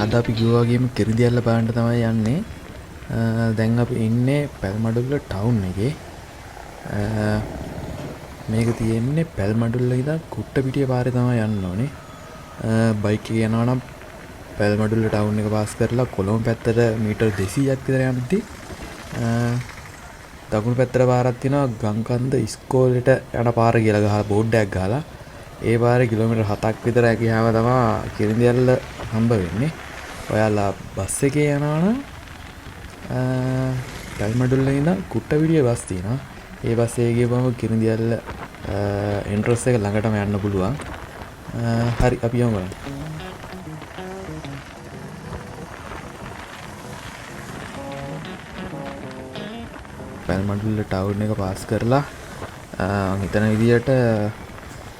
අද අපි කිව්වා වගේම කිරිඳිඇල්ල බලන්න තමයි යන්නේ. දැන් අපි ඉන්නේ පැල්මඩුල්ල ටවුන් එකේ. මේක තියෙන්නේ පැල්මඩුල්ල ඉඳන් කුට්ටපිටිය පාරේ තමයි යන්න ඕනේ. බයික් එකේ යනවා නම් පැල්මඩුල්ල ටවුන් එක පාස් කරලා කොළඹ පැත්තට මීටර් 200ක් විතර යනදී දකුණු පැත්තට පාරක් තියෙනවා ගංකන්ද ඉස්කෝලේට යන පාර කියලා ගහලා බෝඩ් එකක් ගහලා ඒ පාරේ කිලෝමීටර් 7ක් විතර ගියාම තමයි කිරිඳිඇල්ල හම්බ වෙන්නේ. ඔයාලා බස් එකේ යනවා නම් පැල්මඩුල්ලේ ඉඳන් කුට්ටපිටිය බස් තියෙනවා. ඒ බස් එකේ ගිහම කිරිඳිඇල්ල එන්ට්‍රන්ස් එක ළඟටම යන්න පුළුවන්. හරි අපි යමු බලන්න. පැල්මඩුල්ල ටවුන් එක පාස් කරලා හිතන විදියට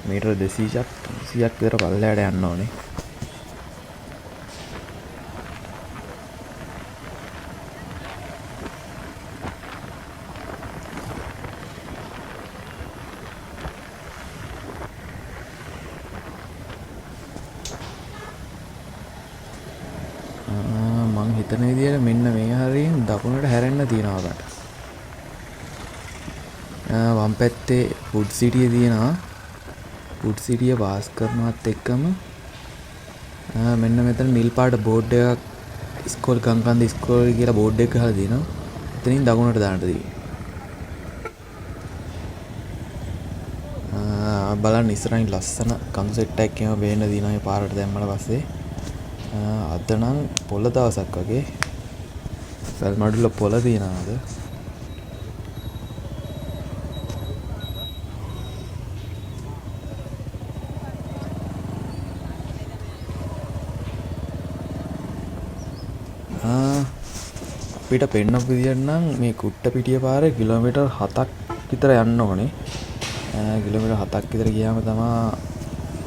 මීටර 200ක් 300ක් විතර පල්ලෙහාට යන්න ඕනේ. මං හිතන විදියට මෙන්න මේ හරියෙන් දකුණට හැරෙන්න තියෙනවා අපට. වම් පැත්තේ වුඩ් සිටිය තියෙනවා. වුඩ් සිටිය පාස් කරනවත් එක්කම මෙන්න මෙතන නිල් පාට බෝඩ් එකක් ඉස්කෝල ගංකන්ද ඉස්කෝලේ කියලා බෝඩ් එක ගහලා තියෙනවා. එතනින් දකුණට දාන්න තියෙනවා. බලන්න ඉස්සරහින් ලස්සන කම් සෙට් එකක් එහෙම බේන්න දිනවා මේ පාරට දැම්මම පස්සේ. අද නම් පොළ දවසක් වගේ. පැල්මඩුල්ල පොළ තියනවාද? අපිට පෙන්නපු විදියට නම් මේ කුට්ටපිටිය පාරේ කිලෝමීටර් 7ක් විතර යන්න ඕනේ. කිලෝමීටර් 7ක් විතර ගියාම තමයි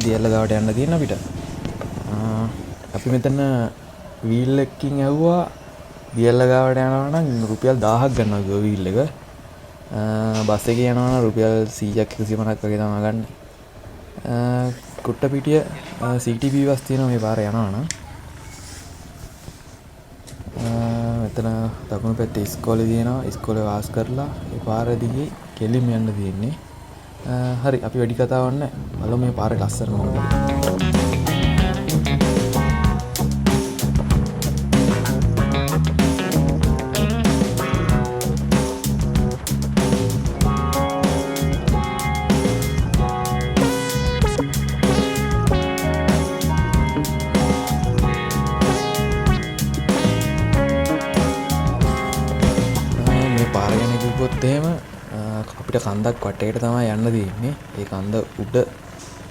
දියැල්ල ගාවට යන්න තියෙන අපිට. අපි මෙතන වීල් එකකින් ඇහුවා දියැල්ල ගාවට යනවා නම් රුපියල් 1000ක් ගන්නවා කිව්වා වීල් එක. බස් එකේ යනවා නම් රුපියල් 100ක් 150ක් වගේ තමයි ගන්න. කුට්ටපිටිය CTB බස් තියෙනවා මේ පාරේ යනවා නම්. මෙතන දකුණු පැත්තේ ඉස්කෝලේ තියෙනවා. ඉස්කෝලේ වාස් කරලා ඒ පාර දිගේ කෙලින්ම යන්න තියෙන්නේ. හරි අපි වැඩි කතාවක් නැහැ. බලමු මේ පාරේ ලස්සන මොකද. එහෙම අපිට කන්දක් වටේට තමයි යන්න තියෙන්නේ. ඒ කන්ද උඩ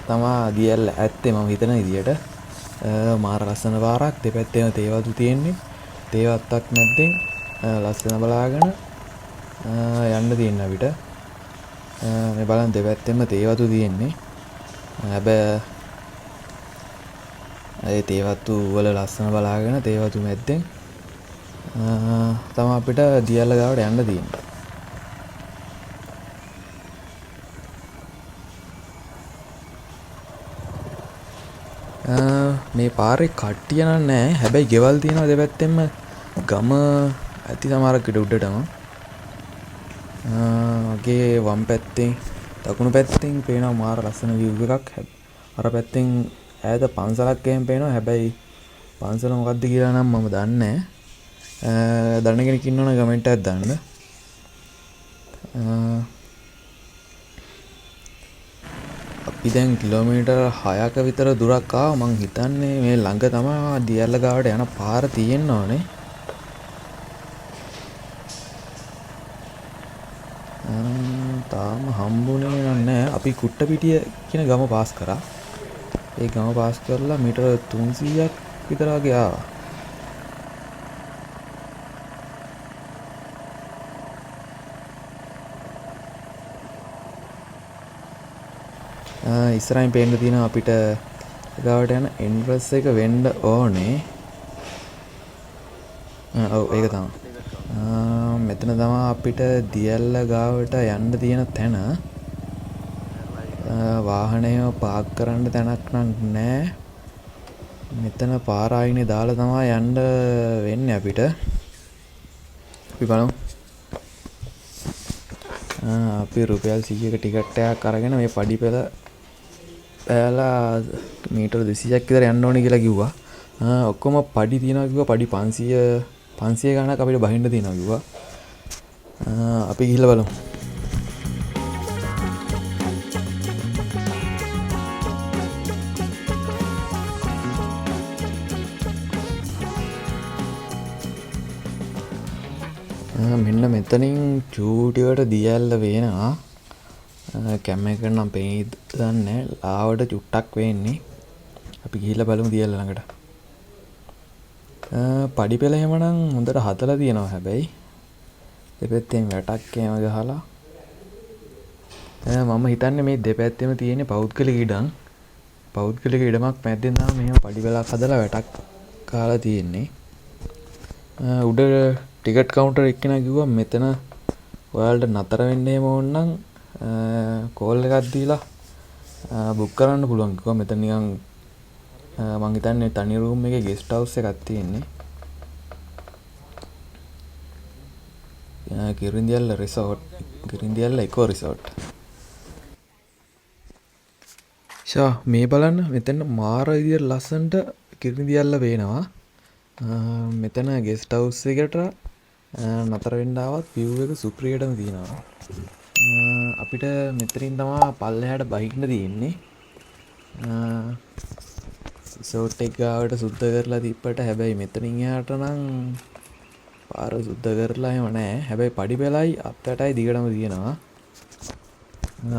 තමයි දියැල්ල ඇත්තේ මම හිතන විදියට. මාර ලස්සන පාරක් දෙපැත්තේම තේවතු තියෙන්නේ. තේවත්තක් නැද්දෙන් ලස්සන බලාගෙන යන්න තියෙන අපිට. මේ බලන්න දෙපැත්තෙම තේවතු තියෙන්නේ. හැබැයි ඒ තේවතු වල ලස්සන බලාගෙන තේවතු මැද්දෙන් තමයි අපිට දියැල්ල ගාවට යන්න තියෙන්නේ. මේ පාරේ කට්ටිය නැහැ. හැබැයි ගෙවල් තියෙනවා දෙපැත්තෙම. ගම ඇති සමහරක් ඉඩ උඩටම. වගේ වම් පැත්තෙන් දකුණු පැත්තෙන් පේනවා මාර ලස්සන view එකක්. අර පැත්තෙන් ඈත පන්සලක් එහෙම පේනවා. හැබැයි පන්සල මොකක්ද කියලා නම් මම දන්නේ නැහැ. දන්න කෙනෙක් ඉන්නවනම් කමෙන්ට් එකක් දාන්න. අපි දැන් කිලෝමීටර් 6ක විතර දුරක් ආවා. මං හිතන්නේ මේ ළඟ තමයි දියැල්ල ගාවට යන පාර තියෙන්න ඕනේ. තාම හම්බුනේ නැහැ. අපි කුට්ටපිටිය කියන ගම පාස් කරා. ඒ ගම පාස් කරලා මීටර 300ක් විතර වගේ ආවා. ඉස්සරහින් පේන්න තියෙනවා අපිට ගාවට යන එන්ට්‍රන්ස් එක වෙන්න ඕනේ. ඔව් ඒක තමයි. මෙතන තමයි අපිට දියැල්ල ගාවට යන්න තියෙන තැන. වාහනය පාක් කරන්න තැනක් නම් නැහැ. මෙතන පාර ආයිනේ දාලා තමයි යන්න වෙන්නේ අපිට. අපි බලමු. අපි රුපියල් 100ක ටිකට් එකක් අරගෙන මේ පඩිපෙළ පෑලා මීටර 200ක් විතර යන්න ඕනේ කියලා කිව්වා. ඔක්කොම පඩි තියනවා කිව්වා. පඩි 500 ගණනක් අපිට බහින්න තියෙනවා කිව්වා. අපි ගිහිල්ලා බලමු. මෙන්න මෙතනින් චූටියට දියැල්ල වෙනවා. කැම එක නම් පේයිද දන්නේ නැහැ. ලාවට චුට්ටක් වෙන්නේ. අපි ගිහිල්ලා බලමු දියැල්ල ළඟට. පඩි පෙළ එහෙමනම් හොඳට හදලා තියෙනවා හැබැයි. දෙපැත්තෙන් වැටක් එහෙම ගහලා. මම හිතන්නේ මේ දෙපැත්තෙම තියෙන පෞද්ගලික ඉඩම්. පෞද්ගලික ඉඩමක් මැද්දෙන් තමයි මෙහෙම පඩි පෙළක් හදලා වැටක් කාලා තියෙන්නේ. උඩ ටිකට් කවුන්ටර් එක්කෙනා කිව්වා මෙතන ඔයාලට නතර වෙන්න එහෙම ඕන නම් කෝල් එකක් දීලා බුක් කරන්න පුළුවන් කිව්වා. මෙතන නිකන් මං හිතන්නේ තනි රූම් එකේ ගෙස්ට් හවුස් එකක් තියෙන්නේ. කිරින්දියල්ල රිසෝට්, කිරින්දියල්ල ඉකෝ රිසෝට්. මේ බලන්න මෙතන මාර විදියට ලස්සනට කිරින්දියල්ල පේනවා. මෙතන ගෙස්ට් හවුස් එකට නතර වෙන්න ආවත් view එක සුප්‍රියටම තියෙනවා. අපිට මෙතනින් තමයි පල්ලෙහාට බහින්න තියෙන්නේ. රිසෝට් එක ගාවට සුද්ධ කරලා තිබ්බට හැබැයි මෙතනින් එහාට නම් පාර සුද්ධ කරලා එහෙම නැහැ. හැබැයි පඩි පෙළයි අත්තටයි දිගටම තියෙනවා.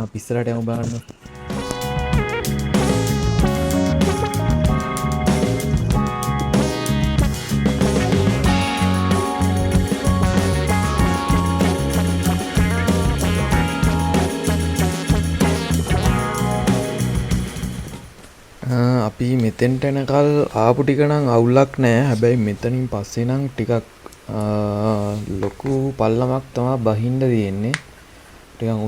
අපි ඉස්සරහට යමු බලන්න. අපි මෙතෙන්ට එනකල් ආපු ටික නම් අවුලක් නැහැ. හැබැයි මෙතනින් පස්සේ නම් ටිකක් ලොකු පල්ලමක් තමයි බහින්න තියෙන්නේ. ටිකක්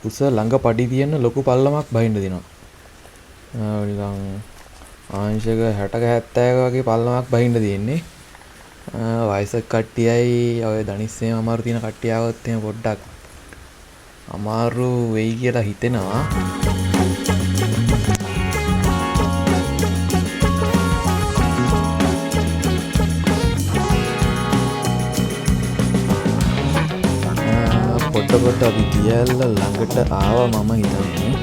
උස ළඟ පඩි තියෙන ලොකු පල්ලමක් බහින්න දෙනවා. නිකන් ආංශක 60ක 70ක වගේ පල්ලමක් බහින්න තියෙන්නේ. වයසක කට්ටියයි ඔය ධනිස්සේම අමාරු තියෙන කට්ටිය ආවොත් එහෙම පොඩ්ඩක් අමාරු වෙයි කියලා හිතෙනවා. පොඩ අපි දියැල්ල ළඟට ආවා මම හිතන්නේ.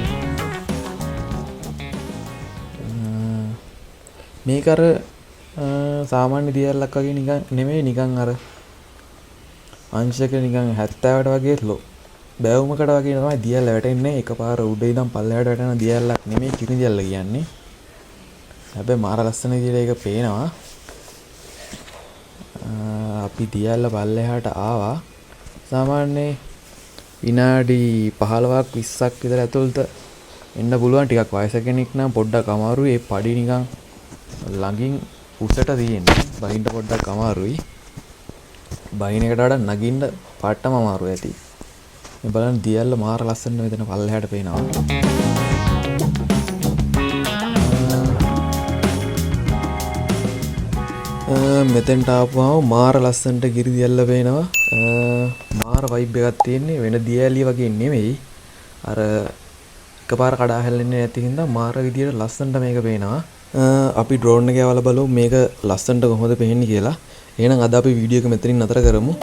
මේක අර සාමාන්‍ය දියැල්ලක් වගේ නිකන් නෙමෙයි, නිකන් අර අංශක නිකන් 70ට වගේ බැවුමකට වගේ තමයි දියැල්ල වැටෙන්නේ. එකපාර උඩ ඉඳන් පල්ලෙහාට වැටෙන දියැල්ලක් නෙමෙයි කිරිඳියැල්ල කියන්නේ. හැබැයි මාර ලස්සන විදිහට ඒක පේනවා. අපි දියැල්ල පල්ලෙහාට ආවා. සාමාන්‍ය විනාඩි 15ක් 20ක් විතර ඇතුළත එන්න පුළුවන්. ටිකක් වයස කෙනෙක් නම් පොඩ්ඩක් අමාරුයි. ඒ පඩි නිකන් ළඟින් උසට තියෙන්නේ. බහින්න පොඩ්ඩක් අමාරුයි. බහින එකට වඩා නගින්න පාටම අමාරු ඇති. මේ බලන්න දියැල්ල මාර ලස්සන මෙතන පල්ලෙහාට පේනවා. මෙතෙන්ට ආපුවම මාර ලස්සනට ගිරි දියැල්ල පේනවා. මාර වයිබ් එකක් තියෙන්නේ. වෙන දියැලිය වගේ නෙමෙයි. අර එකපාර කඩා හැල්ලෙන්නේ නැති හින්දා මාර විදියට ලස්සනට මේක පේනවා. අපි ඩ්‍රෝන් එකේ යවලා බලමු මේක ලස්සනට කොහොමද පේන්නේ කියලා. එහෙනම් අද අපි වීඩියෝ එක මෙතනින් නතර කරමු.